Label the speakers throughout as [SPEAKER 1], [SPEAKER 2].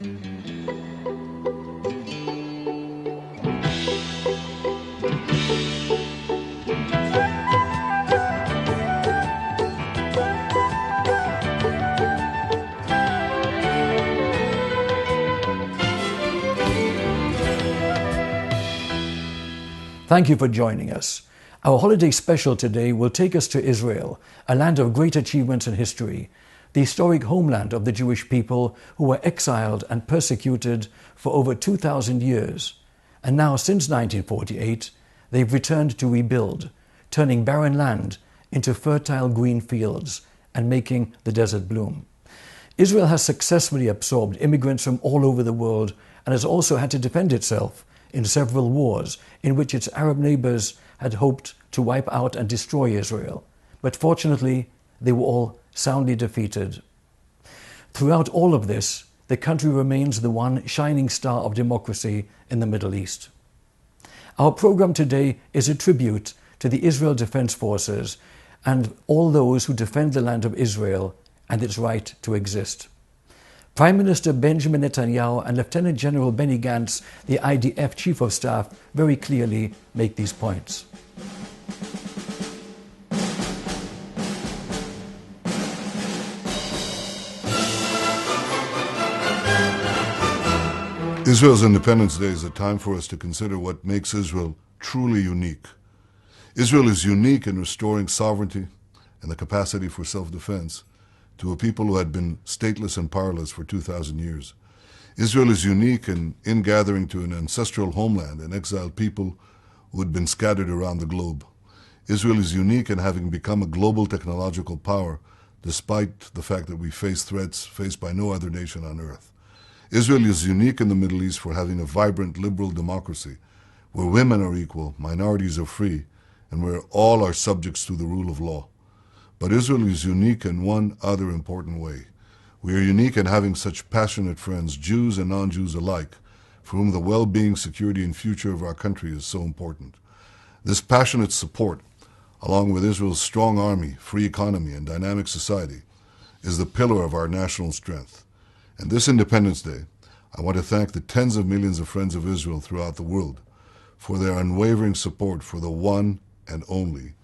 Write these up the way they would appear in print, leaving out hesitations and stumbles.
[SPEAKER 1] Thank you for joining us. Our holiday special today will take us to Israel, a land of great achievements and history, the historic homeland of the Jewish people who were exiled and persecuted for over 2,000 years. And now, since 1948, they've returned to rebuild, turning barren land into fertile green fields and making the desert bloom. Israel has successfully absorbed immigrants from all over the world and has also had to defend itself in several wars in which its Arab neighbors had hoped to wipe out and destroy Israel. But fortunately, they were all soundly defeated. Throughout all of this, the country remains the one shining star of democracy in the Middle East. Our program today is a tribute to the Israel Defense Forces and all those who defend the land of Israel and its right to exist. Prime Minister Benjamin Netanyahu and Lieutenant General Benny Gantz, the IDF Chief of Staff, very clearly make these points.
[SPEAKER 2] Israel's Independence Day is a time for us to consider what makes Israel truly unique. Israel is unique in restoring sovereignty and the capacity for self-defense to a people who had been stateless and powerless for 2,000 years. Israel is unique in ingathering to an ancestral homeland and exiled people who had been scattered around the globe. Israel is unique in having become a global technological power, despite the fact that we face threats faced by no other nation on earth. Israel is unique in the Middle East for having a vibrant liberal democracy, where women are equal, minorities are free, and where all are subjects to the rule of law. But Israel is unique in one other important way. We are unique in having such passionate friends, Jews and non-Jews alike, for whom the well-being, security, and future of our country is so important. This passionate support, along with Israel's strong army, free economy, and dynamic society, is the pillar of our national strength. And this Independence Day, I want to thank the tens of millions of friends of Israel throughout the world for their unwavering support for the one and only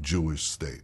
[SPEAKER 2] Jewish state.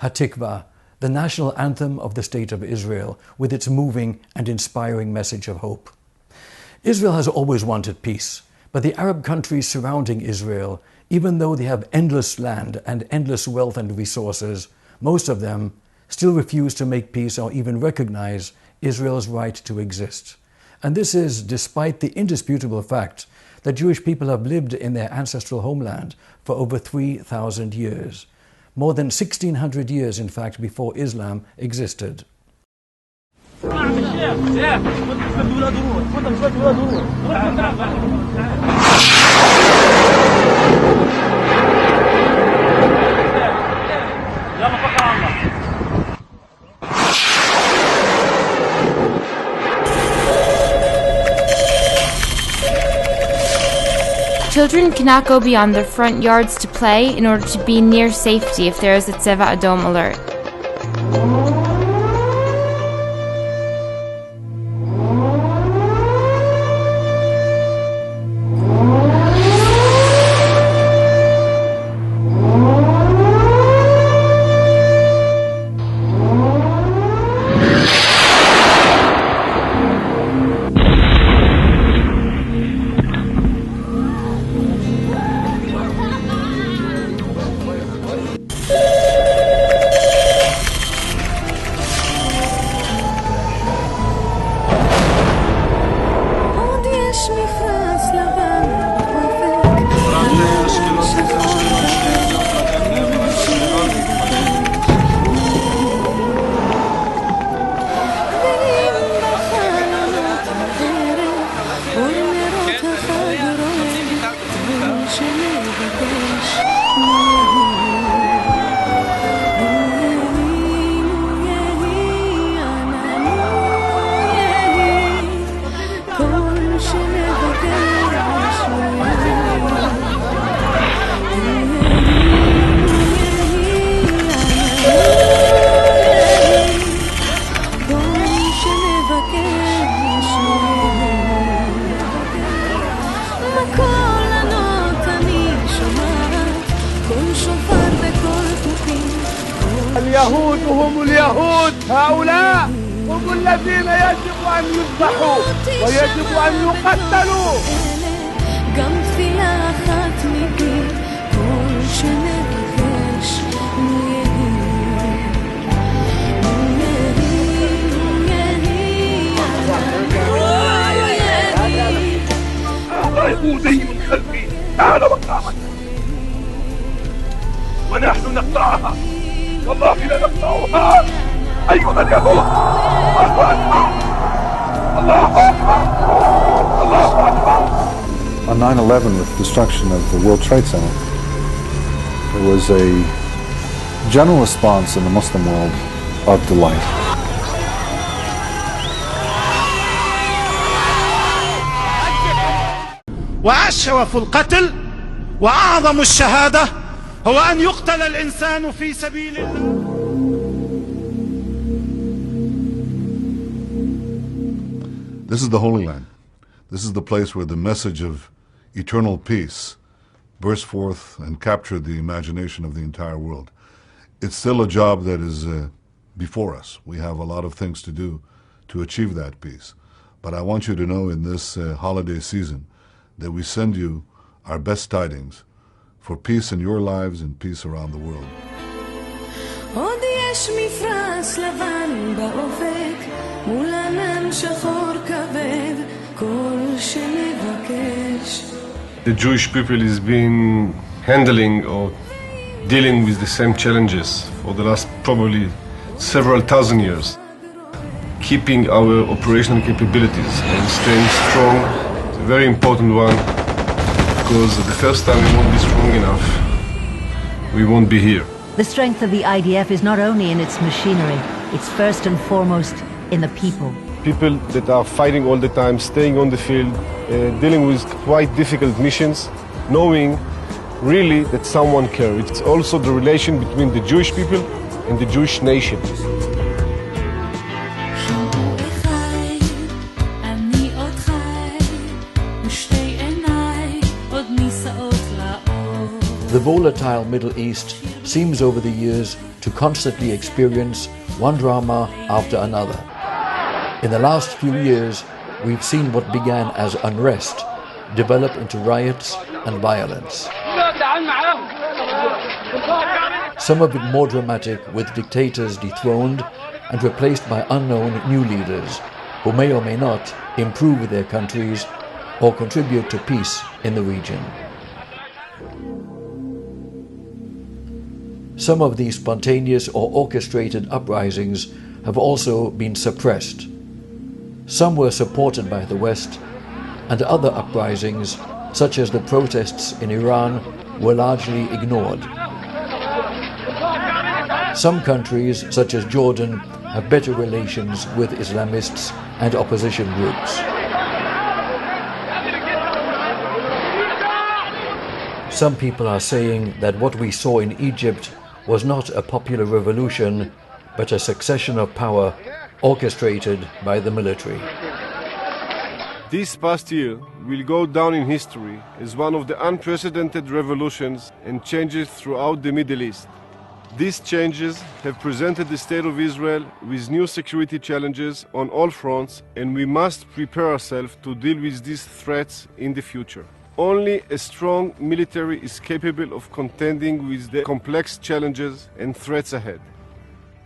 [SPEAKER 1] Hatikvah, the national anthem of the State of Israel, with its moving and inspiring message of hope. Israel has always wanted peace, but the Arab countries surrounding Israel, even though they have endless land and endless wealth and resources, most of them still refuse to make peace or even recognize Israel's right to exist. And this is despite the indisputable fact that Jewish people have lived in their ancestral homeland for over 3,000 years, more than 1,600 years, in fact, before Islam existed.
[SPEAKER 3] Children cannot go beyond their front yards to play in order to be near safety if there is a Tzeva Adom alert.
[SPEAKER 4] اليهود هم اليهود، هؤلاء هم الذين يجب أن يذبحوا ويجب أن يقتلوا. גם תפילה אחת מפי כל שנבקש يهودي من خلفي، تعال مقامك ونحن نقطعها، والله لا نقطعها أيها اليهود. الله أكبر، الله أكبر، الله أكبر.
[SPEAKER 5] On 9/11, with destruction of the World Trade Center, there was a general response in the Muslim world of delight.
[SPEAKER 4] وأشرف القتل وأعظم الشهادة هو أن يقتل الإنسان في سبيل الله.
[SPEAKER 2] This is the Holy Land. This is the place where the message of eternal peace burst forth and captured the imagination of the entire world. It's still a job that is before us. We have a lot of things to do to achieve that peace. But I want you to know in this holiday season that we send you our best tidings for peace in your lives and peace around the world.
[SPEAKER 6] עוד יש מפרש לבן באופק מול ענן שחור כבד כל שנבקש.
[SPEAKER 7] The Jewish people has been handling or dealing with the same challenges for the last probably several thousand years. Keeping our operational capabilities and staying strong is a very important one, because the first time we won't be strong enough, we won't be here.
[SPEAKER 8] The strength of the IDF is not only in its machinery, it's first and foremost in the people.
[SPEAKER 7] People that are fighting all the time, staying on the field, dealing with quite difficult missions, knowing really that someone cares. It's also the relation between the Jewish people and the Jewish nation.
[SPEAKER 1] The volatile Middle East seems over the years to constantly experience one drama after another. In the last few years, we've seen what began as unrest develop into riots and violence. Some of it more dramatic, with dictators dethroned and replaced by unknown new leaders who may or may not improve their countries or contribute to peace in the region. Some of these spontaneous or orchestrated uprisings have also been suppressed. Some were supported by the West, and other uprisings, such as the protests in Iran, were largely ignored. Some countries, such as Jordan, have better relations with Islamists and opposition groups. Some people are saying that what we saw in Egypt was not a popular revolution, but a succession of power orchestrated by the military.
[SPEAKER 7] This past year will go down in history as one of the unprecedented revolutions and changes throughout the Middle East. These changes have presented the State of Israel with new security challenges on all fronts, and we must prepare ourselves to deal with these threats in the future. Only a strong military is capable of contending with the complex challenges and threats ahead.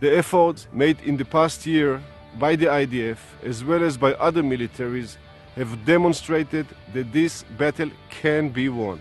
[SPEAKER 7] The efforts made in the past year by the IDF, as well as by other militaries, have demonstrated that this battle can be won.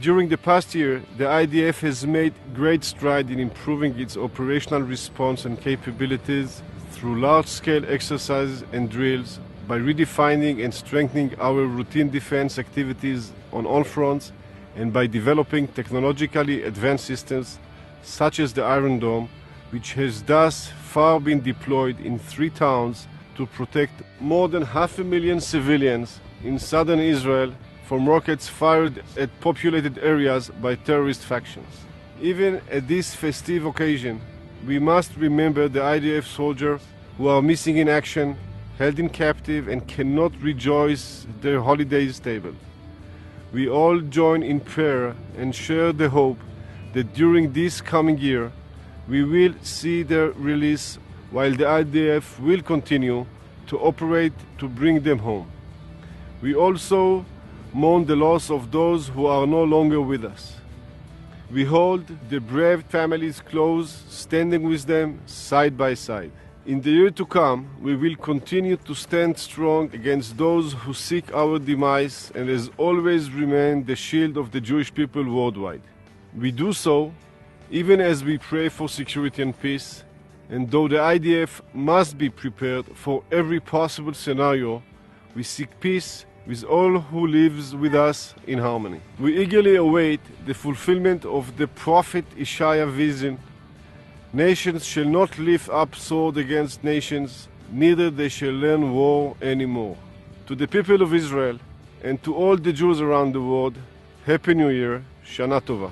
[SPEAKER 7] During the past year, the IDF has made great strides in improving its operational response and capabilities through large-scale exercises and drills, by redefining and strengthening our routine defense activities on all fronts, and by developing technologically advanced systems such as the Iron Dome, which has thus far been deployed in 3 towns to protect more than 500,000 civilians in southern Israel from rockets fired at populated areas by terrorist factions. Even at this festive occasion, we must remember the IDF soldiers who are missing in action, held in captive, and cannot rejoice their holidays table. We all join in prayer and share the hope that during this coming year we will see their release, while the IDF will continue to operate to bring them home. We also mourn the loss of those who are no longer with us. We hold the brave families close, standing with them side by side. In the year to come, we will continue to stand strong against those who seek our demise, and as always remain the shield of the Jewish people worldwide. We do so even as we pray for security and peace, and though the IDF must be prepared for every possible scenario, we seek peace with all who lives with us in harmony. We eagerly await the fulfillment of the prophet Isaiah vision. Nations shall not lift up sword against nations, neither they shall learn war anymore. To the people of Israel and to all the Jews around the world, Happy New Year, Shana Tova.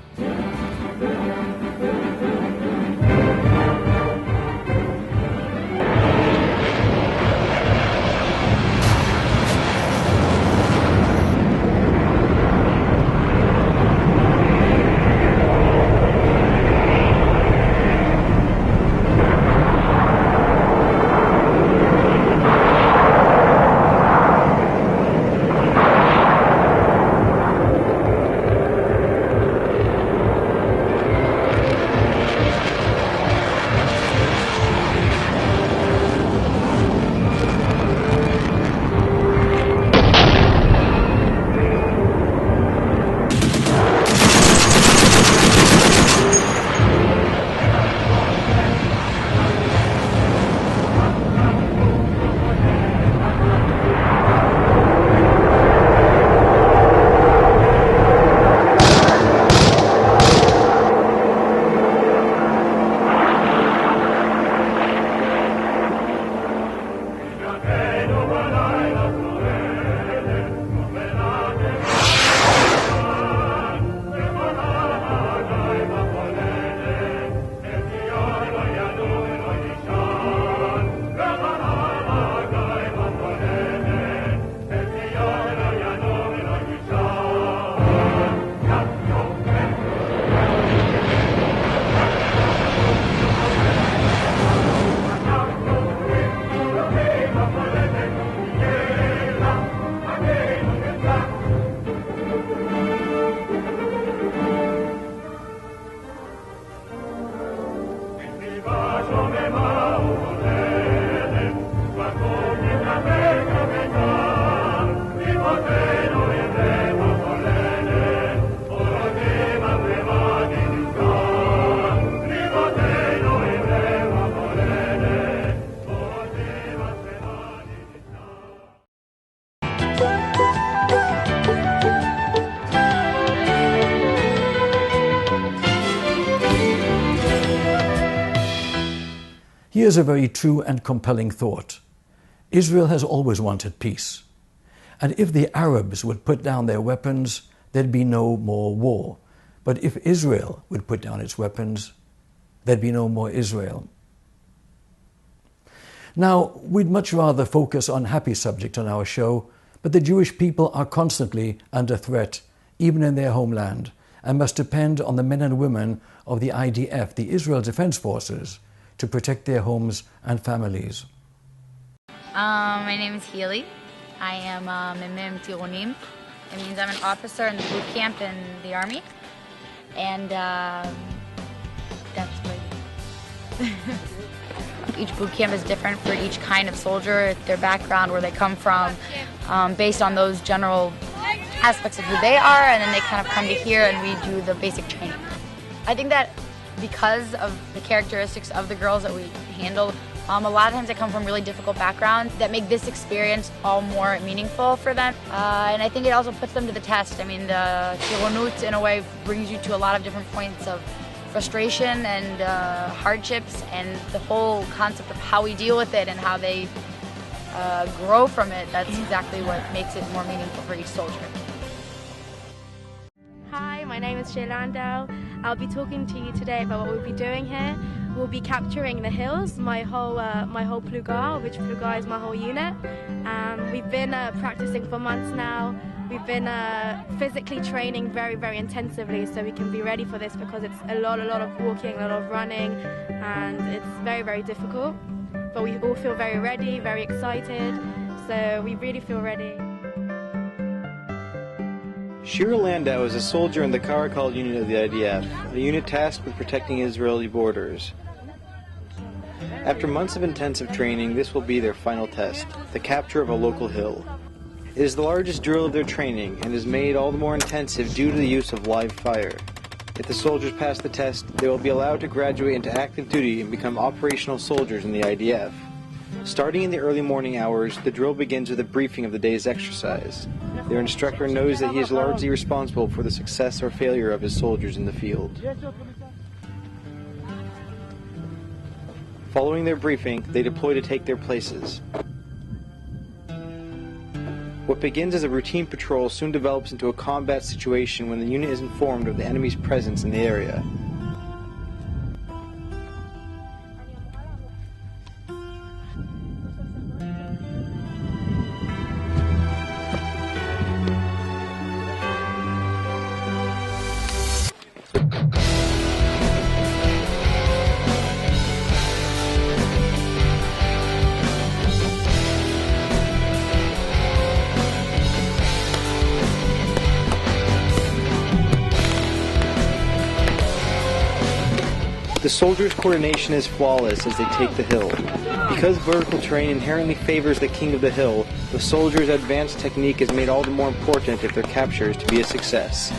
[SPEAKER 1] Here's a very true and compelling thought. Israel has always wanted peace. And if the Arabs would put down their weapons, there'd be no more war. But if Israel would put down its weapons, there'd be no more Israel. Now, we'd much rather focus on happy subjects on our show, but the Jewish people are constantly under threat, even in their homeland, and must depend on the men and women of the IDF, the Israel Defense Forces, to protect their homes and families.
[SPEAKER 9] My name is Healy. I am Mimim Tironim. It means I'm an officer in the boot camp in the Army. And that's what... Each boot camp is different for each kind of soldier, their background, where they come from, based on those general aspects of who they are, and then they kind of come to here and we do the basic training. I think that because of the characteristics of the girls that we handle, a lot of times they come from really difficult backgrounds that make this experience all more meaningful for them. And I think it also puts them to the test. I mean, the Tironut, in a way, brings you to a lot of different points of frustration and hardships, and the whole concept of how we deal with it and how they grow from it. That's exactly what makes it more meaningful for each soldier.
[SPEAKER 10] Hi, my name is Landau. I'll be talking to you today about what we'll be doing here. We'll be capturing the hills, my whole pluga, which pluga is my whole unit. We've been practicing for months now. We've been physically training very, very intensively so we can be ready for this, because it's a lot of walking, a lot of running, and it's very, very difficult. But we all feel very ready, very excited, so we really feel ready.
[SPEAKER 11] Shira Landau is a soldier in the Caracal unit of the IDF, a unit tasked with protecting Israeli borders. After months of intensive training, this will be their final test, the capture of a local hill. It is the largest drill of their training and is made all the more intensive due to the use of live fire. If the soldiers pass the test, they will be allowed to graduate into active duty and become operational soldiers in the IDF. Starting in the early morning hours, the drill begins with a briefing of the day's exercise. Their instructor knows that he is largely responsible for the success or failure of his soldiers in the field. Following their briefing, they deploy to take their places. What begins as a routine patrol soon develops into a combat situation when the unit is informed of the enemy's presence in the area. The soldiers' coordination is flawless as they take the hill. Because vertical terrain inherently favors the king of the hill, the soldiers' advanced technique is made all the more important if their capture is to be a success.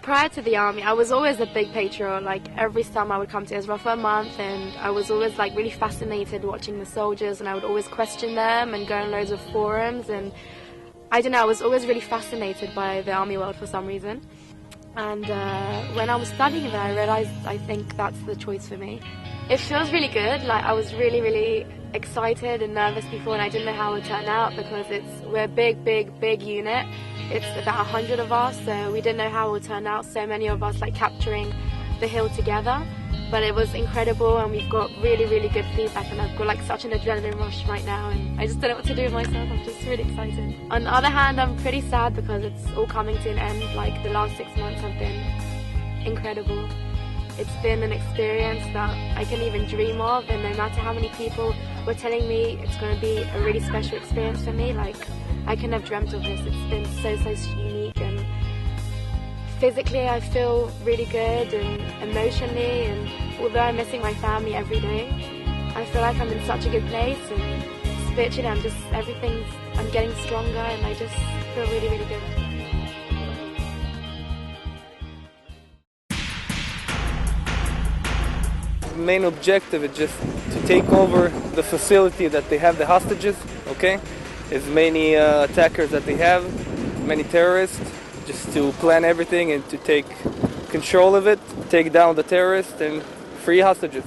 [SPEAKER 10] Prior to the army, I was always a big patriot. Like every summer I would come to Israel for a month, and I was always like really fascinated watching the soldiers, and I would always question them and go on loads of forums, and I don't know, I was always really fascinated by the army world for some reason. And when I was studying there, I realized I think that's the choice for me. It feels really good. Like I was really excited and nervous before, and I didn't know how it would turn out because we're a big unit. It's about 100 of us, so we didn't know how it would turn out. So many of us like capturing the hill together, but it was incredible, and we've got really good feedback, and I've got like such an adrenaline rush right now, and I just don't know what to do with myself. I'm just really excited. On the other hand, I'm pretty sad because it's all coming to an end. Like the last 6 months have been incredible. It's been an experience that I can't even dream of, and no matter how many people were telling me it's going to be a really special experience for me. Like, I couldn't have dreamt of this. It's been so unique, and physically I feel really good, and emotionally, and although I'm missing my family every day, I feel like I'm in such a good place, and spiritually I'm getting stronger, and I just feel really, really good.
[SPEAKER 12] The main objective is just to take over the facility that they have the hostages, okay? As many attackers that they have, many terrorists, just to plan everything and to take control of it, take down the terrorists and free hostages.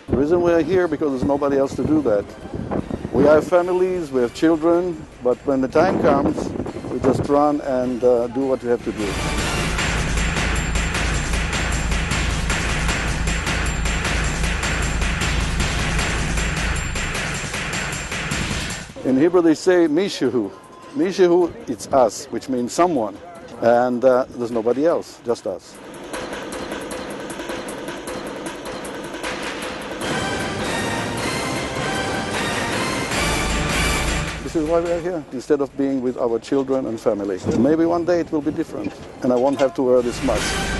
[SPEAKER 5] The reason we are here because there's nobody else to do that. We have families, we have children, but when the time comes, we just run and do what we have to do. In Hebrew they say Mishehu. Mishehu, it's us, which means someone. And there's nobody else, just us. This is why we are here, instead of being with our children and family. Maybe one day it will be different, and I won't have to wear this mask.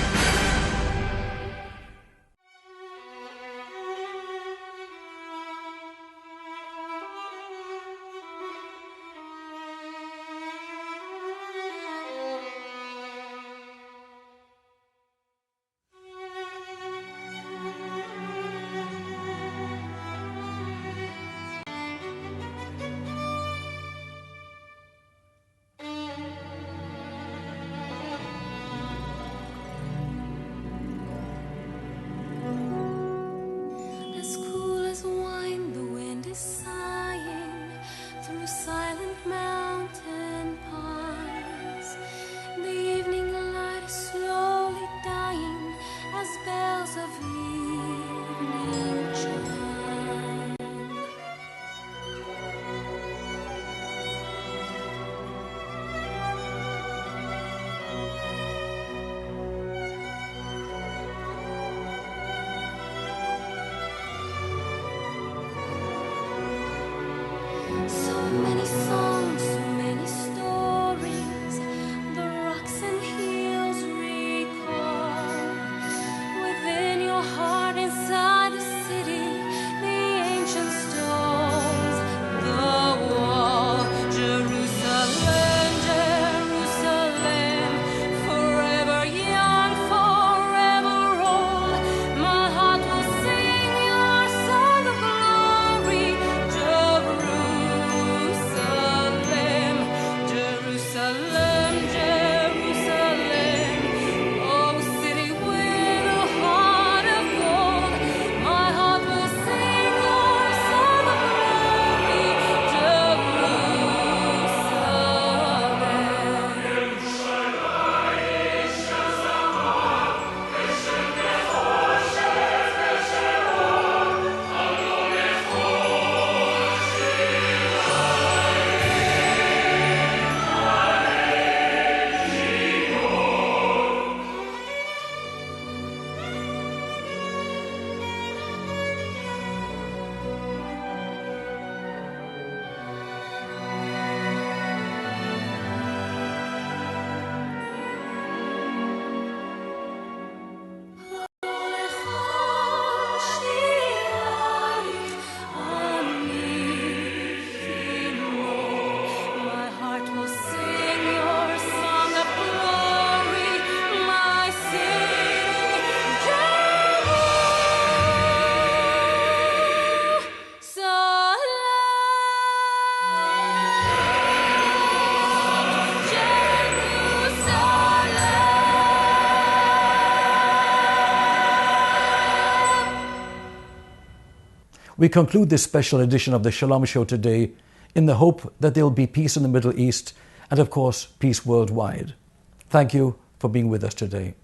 [SPEAKER 1] We conclude this special edition of the Shalom Show today in the hope that there will be peace in the Middle East and, of course, peace worldwide. Thank you for being with us today.